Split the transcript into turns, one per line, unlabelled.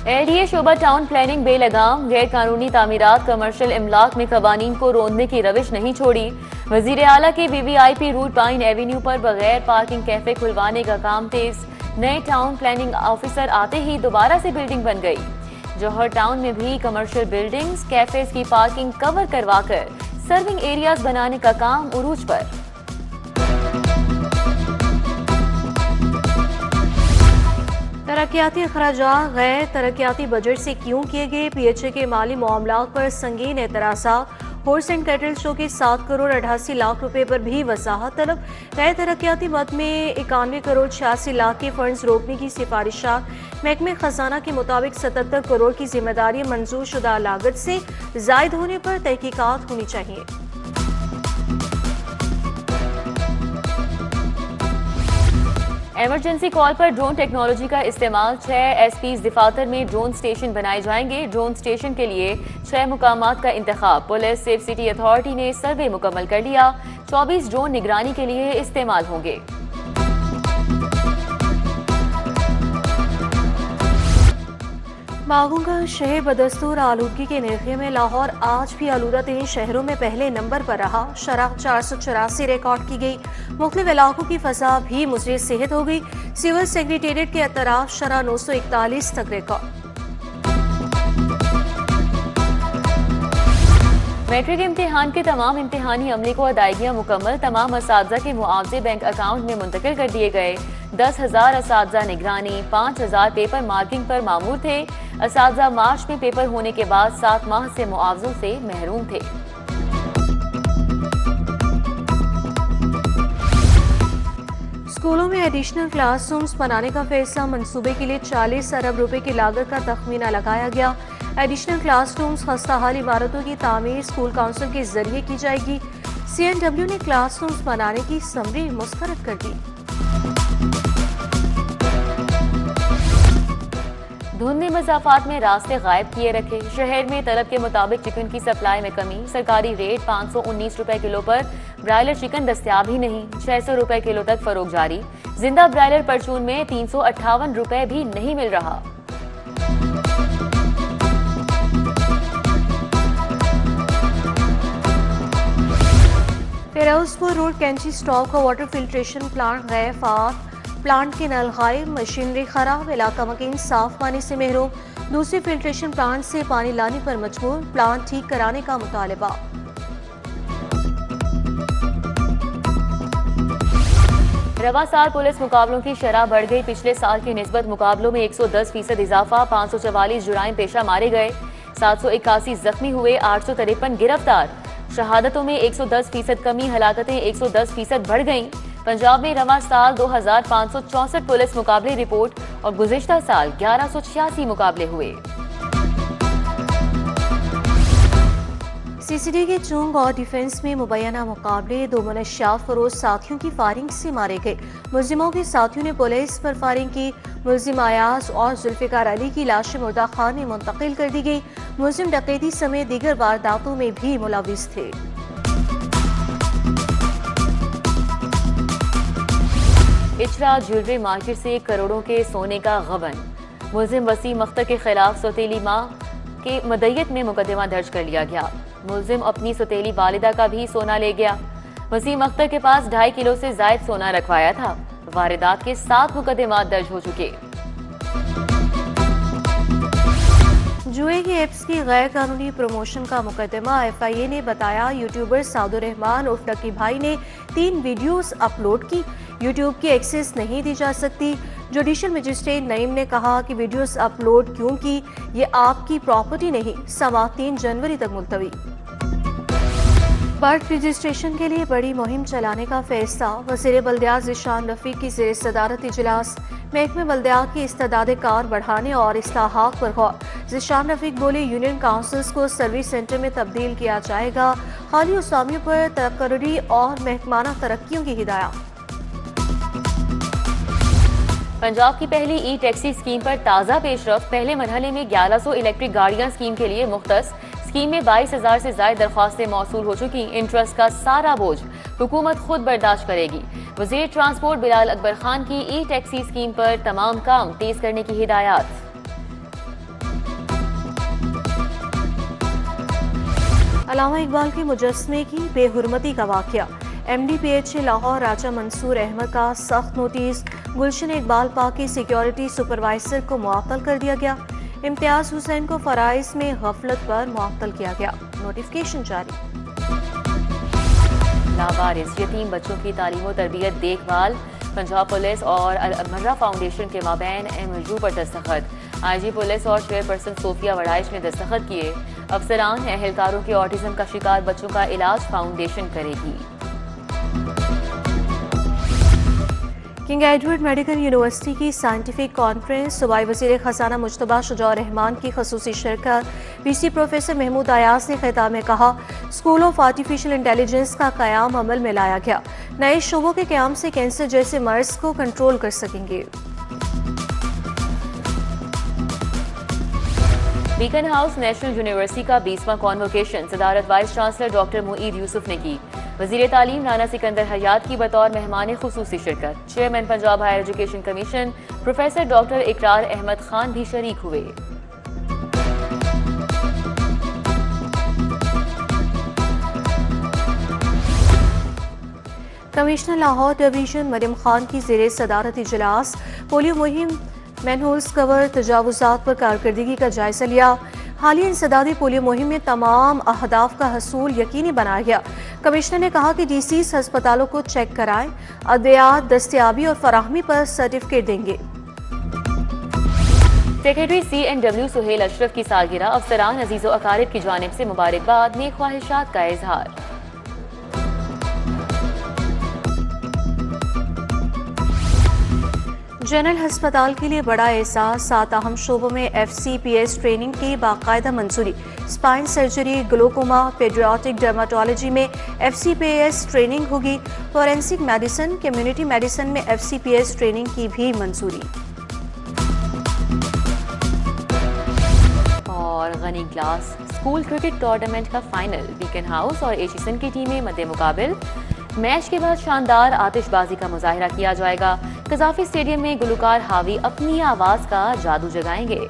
LDA शोबा town planning बेलगाम। गैर कानूनी तामीरात commercial इमलाक में कवानीन को रोंदने की रविश नहीं छोड़ी। वजीर आला के वीवीआईपी रूट पाइन एवेन्यू पर बगैर पार्किंग कैफे खुलवाने का काम तेज। नए टाउन प्लानिंग ऑफिसर आते ही दोबारा से बिल्डिंग बन गई। जौहर टाउन में भी कमर्शियल बिल्डिंग्स कैफेज की पार्किंग कवर करवाकर सर्विंग एरियाज बनाने का काम उरूज पर।
तरक्याती अखराजात गैर तरक्याती बजट से क्यों किए गए? पीएचए के माली मामलात पर संगीन एतराज़ात। हॉर्स एंड कैटल शो के 7 करोड़ 88 लाख रुपए पर भी वजाहत तलब। गैर तरक्याती मद में 91 करोड़ 86 लाख के फंड्स रोकने की सिफारिशात। महकमे खजाना के मुताबिक 77 करोड़ की जिम्मेदारी मंजूर शुदा लागत से जायद होने पर तहकीकात होनी चाहिए।
इमरजेंसी कॉल पर ड्रोन टेक्नोलॉजी का इस्तेमाल। 6 एसपीज दफातर में ड्रोन स्टेशन बनाए जाएंगे। ड्रोन स्टेशन के लिए 6 मुकामात का इंतखाब। पुलिस सेफ सिटी अथॉरिटी ने सर्वे मुकम्मल कर लिया। 24 ड्रोन निगरानी के लिए इस्तेमाल होंगे।
बागों का शहर बदस्तूर आलूदगी के निर्खे में लाहौर आज भी आलूदा 3 शहरों में पहले नंबर पर रहा। शराह 484 रिकॉर्ड की गई। मुख्तलिफ इलाकों की फजा भी मुज़र सेहत हो गई। सिविल सेक्रेटेरिएट के अतराफ शराह 941 तक रिकॉर्ड।
मैट्रिक इम्तिहान के तमाम इम्तिहानी अमले को अदायगियाँ मुकम्मल। तमाम असातिज़ा के मुआवजे बैंक अकाउंट में मुंतकिल कर दिए गए। 10,000 असातिज़ा निगरानी, 5,000 पेपर मार्किंग पर मामूर थे। असातिज़ा मार्च में पेपर होने के बाद 7 माह से मुआवजों से महरूम थे।
स्कूलों में एडिशनल क्लासरूम्स बनाने का फैसला। मंसूबे के लिए 40 अरब रुपए की लागत का तखमीना लगाया गया। एडिशनल क्लासरूम्स खस्ताहाल इमारतों की तामीर स्कूल काउंसिल के जरिए की जाएगी। CNW ने क्लासरूम्स बनाने की समरी मुस्तरद कर दी।
धुंध ने मसाफात में रास्ते गायब किए रखे। शहर में तलब के मुताबिक चिकन की सप्लाई में कमी। सरकारी रेट 519 रुपए किलो पर ब्रायलर चिकन दस्तियाब ही नहीं। 600 रुपए किलो तक फरोख जारी। जिंदा ब्रायलर परचून में 358 रुपए भी नहीं मिल रहा।
फिरोजपुर रोड कैंची स्टॉप का वाटर फिल्ट्रेशन प्लांट गैर फाल। प्लांट के नल गायब, मशीनरी खराब, इलाका मकीन साफ पानी से महरूम। दूसरे फिल्ट्रेशन प्लांट से पानी लाने पर मजबूर। प्लांट ठीक कराने का मुतालबा।
रवा साल पुलिस मुकाबलों की शरह बढ़ गई। पिछले साल की निस्बत मुकाबलों में 110% इजाफा। 544 जुराइम पेशा मारे गए। 781 जख्मी हुए। 853 गिरफ्तार। शहादतों में 110% कमी। हलाकतें 110% बढ़ गईं। पंजाब में रवा साल 2564 पुलिस मुकाबले रिपोर्ट और गुज़िश्ता साल 1186 मुकाबले हुए।
CCD के चुंग और डिफेंस में मुबैना मुकाबले। 2 मनशियात फरोज साथियों की फायरिंग से मारे गए। मुलजिमों के साथियों ने पुलिस पर फायरिंग की। मुलजिम अयाज और जुल्फिकार अली की लाशें मुर्दा खान में मुंतकिल कर दी गई। मुलजिम डकैती समेत दीगर वारदातों में भी मुलविस थे।
इचरा ज्वेलरी मार्केट से करोड़ों के सोने का गबन। मुलजिम वसीम अख्तर के खिलाफ सौतेली मां के मदय्यत में मुकदमा दर्ज कर लिया गया। मुलजिम अपनी सौतेली वालिदा का भी सोना ले गया। वसीम अख्तर के पास 2.5 किलो से जायद सोना रखवाया था। वारदात के 7 मुकदमा दर्ज हो चुके।
जुए की एप्स की गैर कानूनी प्रमोशन का मुकदमा। FIA ने बताया यूट्यूबर सादुर रहमान उर्फ डक्की भाई ने 3 वीडियोस अपलोड की। यूट्यूब की एक्सेस नहीं दी जा सकती। जुडिशल मजिस्ट्रेट नईम ने कहा कि वीडियोस अपलोड क्यों की, ये आपकी प्रॉपर्टी नहीं। समाअत 3 जनवरी तक मुलतवी। बर्ड रजिस्ट्रेशन के लिए बड़ी मुहिम चलाने का फैसला। वज़ीर बल्दियात ज़िशान रफ़ीक की ज़ेर सदारत इजलास। महकमे बल्दियात की इस्तेदाद कार बढ़ाने और इस्लाहात पर गौर। ज़िशान रफ़ीक बोले यूनियन काउंसिल्स को सर्विस सेंटर में तब्दील किया जाएगा। खाली उसामियों पर तकर्री और महकमाना तरक्कियों की हिदायत।
पंजाब की पहली ई-टैक्सी स्कीम पर ताज़ा पेशरफ। पहले मरहले में 1100 इलेक्ट्रिक गाड़ियां स्कीम के लिए मुख्तस। स्कीम में 22,000 से ज्यादा दरख्वास्तें मौसूल हो चुकी। इंटरेस्ट का सारा बोझ हुकूमत खुद बर्दाश्त करेगी। वज़ीर ट्रांसपोर्ट बिलाल अकबर खान की ई-टैक्सी स्कीम पर तमाम काम तेज करने की हिदायत।
अलामा इकबाल के मुजस्समे की बेहुरमती का वाक़या, MDPHA लाहौर राजा मंसूर अहमद का सख्त नोटिस, गुलशन इकबाल पार्क की सिक्योरिटी सुपरवाइजर को मुअत्तल कर दिया गया। इम्तियाज हुसैन को फराइज में गफलत पर मुअत्तल किया गया, नोटिफिकेशन जारी।
लावारिस यतीम बच्चों की तालीम और तरबियत देखभाल, पंजाब पुलिस और अल-मर्रा फाउंडेशन के माबैन MOU पर दस्तखत। IG पुलिस और चेयरपर्सन सोफिया वड़ाइश ने दस्तखत किए। अफसरान एहलकारों के ऑटिज्म का शिकार बच्चों का इलाज फाउंडेशन करेगी।
किंग एडवर्ड मेडिकल यूनिवर्सिटी की साइंटिफिक कॉन्फ्रेंस, सूबाई वज़ीर ख़ज़ाना मुज्तबा शुजा रहमान की ख़ुसूसी शिरकत। VC प्रोफेसर महमूद अयाज ने खिताब में कहा, स्कूल ऑफ आर्टिफिशियल इंटेलिजेंस का क़याम अमल में लाया गया। नए शोबों के क़याम से कैंसर जैसे मर्ज को कंट्रोल कर सकेंगे।
बीकन हाउस नेशनल यूनिवर्सिटी का 20वां कॉन्वोकेशन सदारत vice chancellor doctor Moeed Yusuf ने की। वज़ीर तालीम राना सिकंदर हयात की बतौर मेहमान खुसूसी शिरकत। Chairman Punjab higher education commission professor doctor Ikrar Ahmed Khan भी शरीक हुए।
कमिश्नर लाहौर डिवीजन मरियम खान की ज़ेरे सदारत इजलास, पोलियो मुहिम, मैनहोल्स कवर, तजावुजात पर कारकर्दगी का जायजा लिया। हालिया इंसदादी पोलियो मुहिम में तमाम अहदाफ का हसूल यकीनी बनाया गया। कमिश्नर ने कहा कि DCs अस्पतालों को चेक कराएं, अद्वियात दस्तियाबी और फराहमी पर सर्टिफिकेट देंगे।
सेक्रेटरी CNW सुहेल अशरफ की सालगिरह, अफसरान अजीज़ो अकारिब की जानिब से मुबारकबाद, नेक ख्वाहिशात का इजहार।
जनरल हस्पताल के लिए बड़ा एहसास, 7 अहम शोबों में FCPS ट्रेनिंग की बाकायदा मंजूरी। Spine surgery, glaucoma, paediatric dermatology में FCPS ट्रेनिंग होगी। फॉरेंसिक मेडिसिन, कम्युनिटी मेडिसिन में FCPS ट्रेनिंग की भी मंजूरी।
और Ghani class school cricket tournament का फाइनल, बीकन हाउस और एचिसन की टीमें मद्दे मुकाबिल। मैच के बाद शानदार आतिशबाजी का मुजाहिरा किया जाएगा। कजाफी स्टेडियम में गुलकार हावी अपनी आवाज का जादू जगाएंगे।